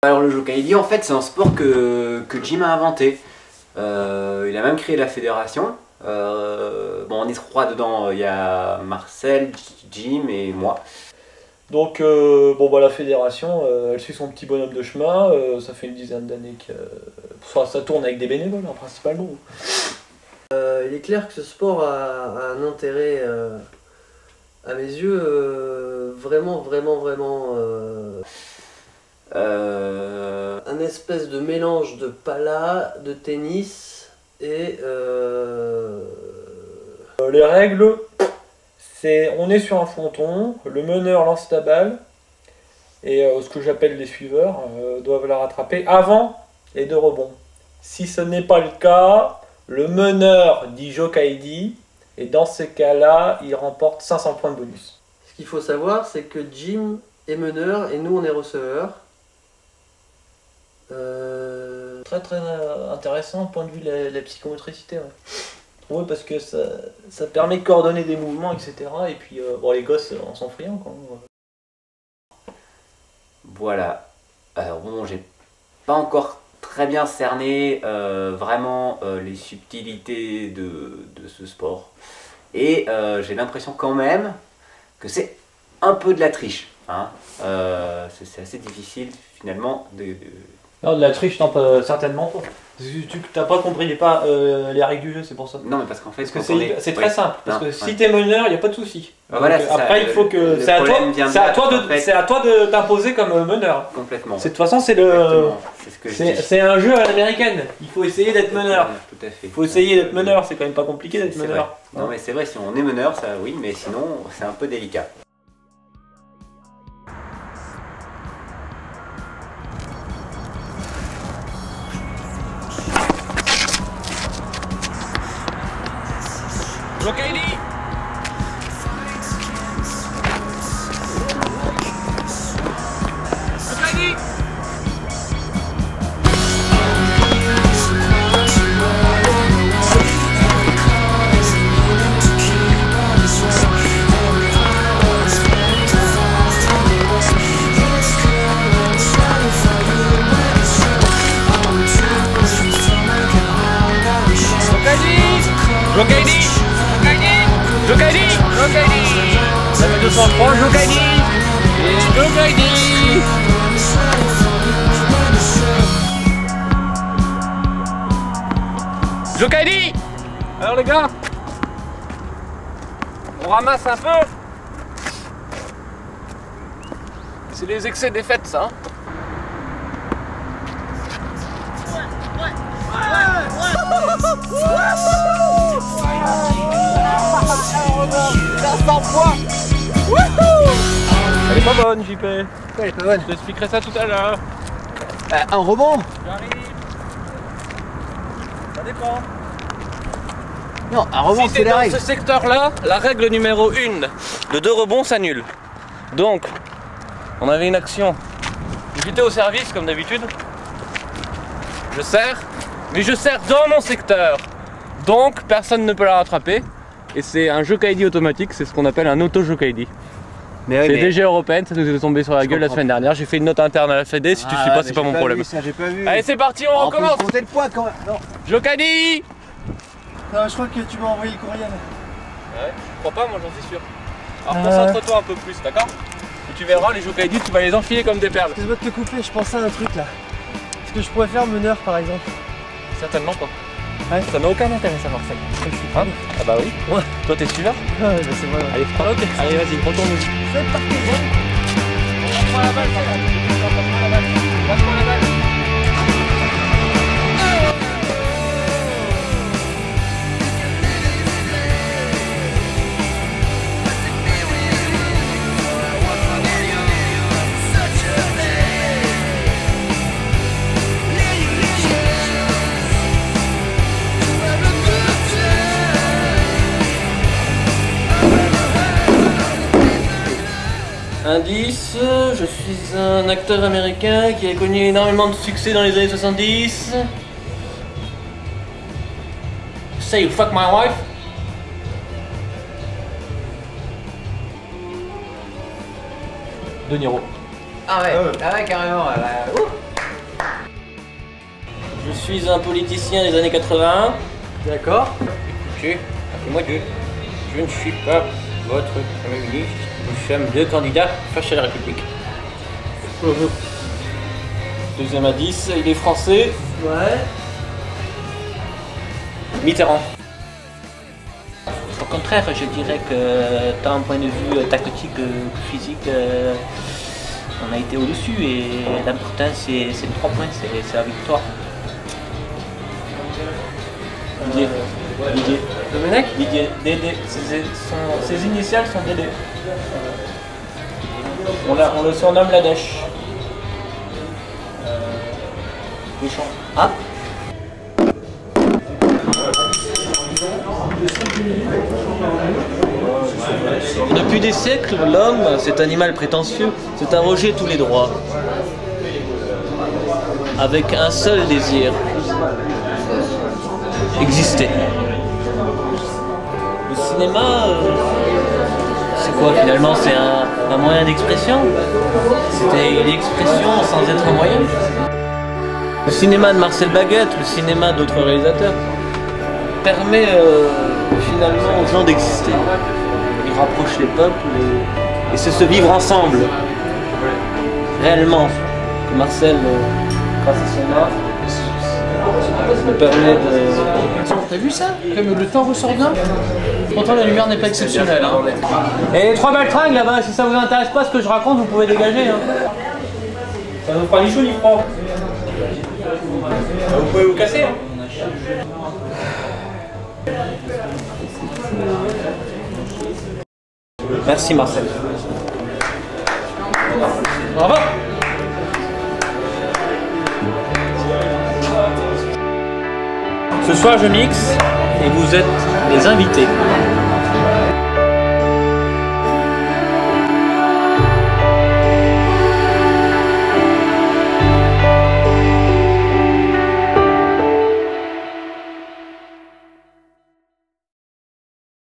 Alors le Jokaidi, en fait, c'est un sport que Jim a inventé. Il a même créé la fédération. Bon, on est trois dedans, il y a Marcel, Jim et moi. Donc bon bah la fédération, elle suit son petit bonhomme de chemin, ça fait une dizaine d'années que ça tourne avec des bénévoles hein, principalement. Il est clair que ce sport a un intérêt, à mes yeux, vraiment un espèce de mélange de pala, de tennis et les règles, c'est on est sur un fronton, le meneur lance la balle et ce que j'appelle les suiveurs doivent la rattraper avant les deux rebonds. Si ce n'est pas le cas, le meneur dit Jokaidi et dans ces cas-là, il remporte 500 points de bonus. Ce qu'il faut savoir, c'est que Jim est meneur et nous on est receveurs. Très intéressant, point de vue de la psychomotricité. Ouais. Oui, parce que ça permet de coordonner des mouvements, etc. Et puis, bon, les gosses en sont friands quand même. Voilà. Alors bon, j'ai pas encore très bien cerné vraiment les subtilités de ce sport. Et j'ai l'impression quand même que c'est un peu de la triche. Hein. C'est assez difficile finalement de... Non, de la triche, non, certainement pas. Tu n'as pas compris les règles du jeu, c'est pour ça. Non, mais parce qu'en fait, c'est très simple. Parce que si t'es meneur, il n'y a pas de souci. Voilà, après, il faut que. C'est à toi de t'imposer comme meneur. Complètement. De toute façon, c'est un jeu à l'américaine. Il faut essayer d'être meneur. Tout à fait. Il faut essayer d'être meneur, c'est quand même pas compliqué d'être meneur. Non, mais c'est vrai, si on est meneur, ça oui, mais sinon, c'est un peu délicat. Jokaidi! Jokaidi! Jokaidi! Jokaidi! Jokaidi! Ça fait 203, Jokaidi! Et Jokaidi! Jokaidi! Alors les gars, on ramasse un peu. C'est les excès des fêtes ça. Hein. Elle est pas bonne, JP. Elle est pas bonne. Je t'expliquerai ça tout à l'heure. Un rebond? J'arrive. Ça dépend. Non, un rebond, Si c'est t'es la dans règle. ce secteur-là, la règle numéro 1, le 2 rebonds s'annule. Donc, on avait une action. J'étais au service comme d'habitude. Je sers, mais je sers dans mon secteur. Donc, personne ne peut la rattraper. Et c'est un Jokaidi automatique, c'est ce qu'on appelle un auto-Jokaidi. C'est DG européenne, ça nous est tombé sur la gueule la semaine dernière. J'ai fait une note interne à la Fédé, si tu suis pas, c'est pas mon problème. J'ai pas vu. Allez, c'est parti, on recommence. On peut compter le poids quand même. Non. Jokaidi! Non, je crois que tu m'as envoyé le courriel. Ouais, je crois pas, moi j'en suis sûr. Alors concentre-toi un peu plus, d'accord? Et tu verras, les Jokaidi, tu vas les enfiler comme des perles. Excuse-moi de te couper, je pensais à un truc là. Est-ce que je pourrais faire meneur par exemple? Certainement pas. Ouais. Ça n'a aucun intérêt ça, Marcel. Hein? Ah bah oui. Ouais. Toi t'es suiveur? Ouais, bah c'est moi. Allez, ok. Allez, vas-y, retourne-nous. C'est parti. Passe-moi la balle, passe-moi la balle. Passe-moi la balle. Indice, je suis un acteur américain qui a connu énormément de succès dans les années 70. Say you fuck my wife. De Niro. Ah ouais, carrément. suis un politicien des années 81. D'accord. Écoutez, appelez-moi Dieu. Je ne suis pas votre Premier ministre. Nous sommes deux candidats face à la République. Deuxième indice, il est français. Ouais. Mitterrand. Au contraire, je dirais que d'un point de vue tactique, physique, on a été au-dessus et l'important c'est les 3 points, c'est la victoire. Didier. Didier. Domenech? Didier. Dédé. Ses initiales sont Dédé. On le surnomme la Dèche. Deschamps. Ah. Depuis des siècles, l'homme, cet animal prétentieux, s'est arrogé tous les droits. Avec un seul désir. Exister. Le cinéma, c'est quoi finalement? C'est un moyen d'expression? C'était une expression sans être un moyen. Le cinéma de Marcel Baguette, le cinéma d'autres réalisateurs, permet finalement aux gens d'exister. Il rapproche les peuples et c'est se vivre ensemble. Réellement, que Marcel, grâce à son art, me permet de... T'as vu ça? Comme le temps ressort bien. Pourtant la lumière n'est pas exceptionnelle. Hein. Et les 3 baltringues là-bas, si ça vous intéresse pas ce que je raconte, vous pouvez dégager. Hein. Ça vous fera ni chaud ni froid. Vous pouvez vous casser. Hein. Merci Marcel. Bravo. Ce soir je mixe et vous êtes les invités.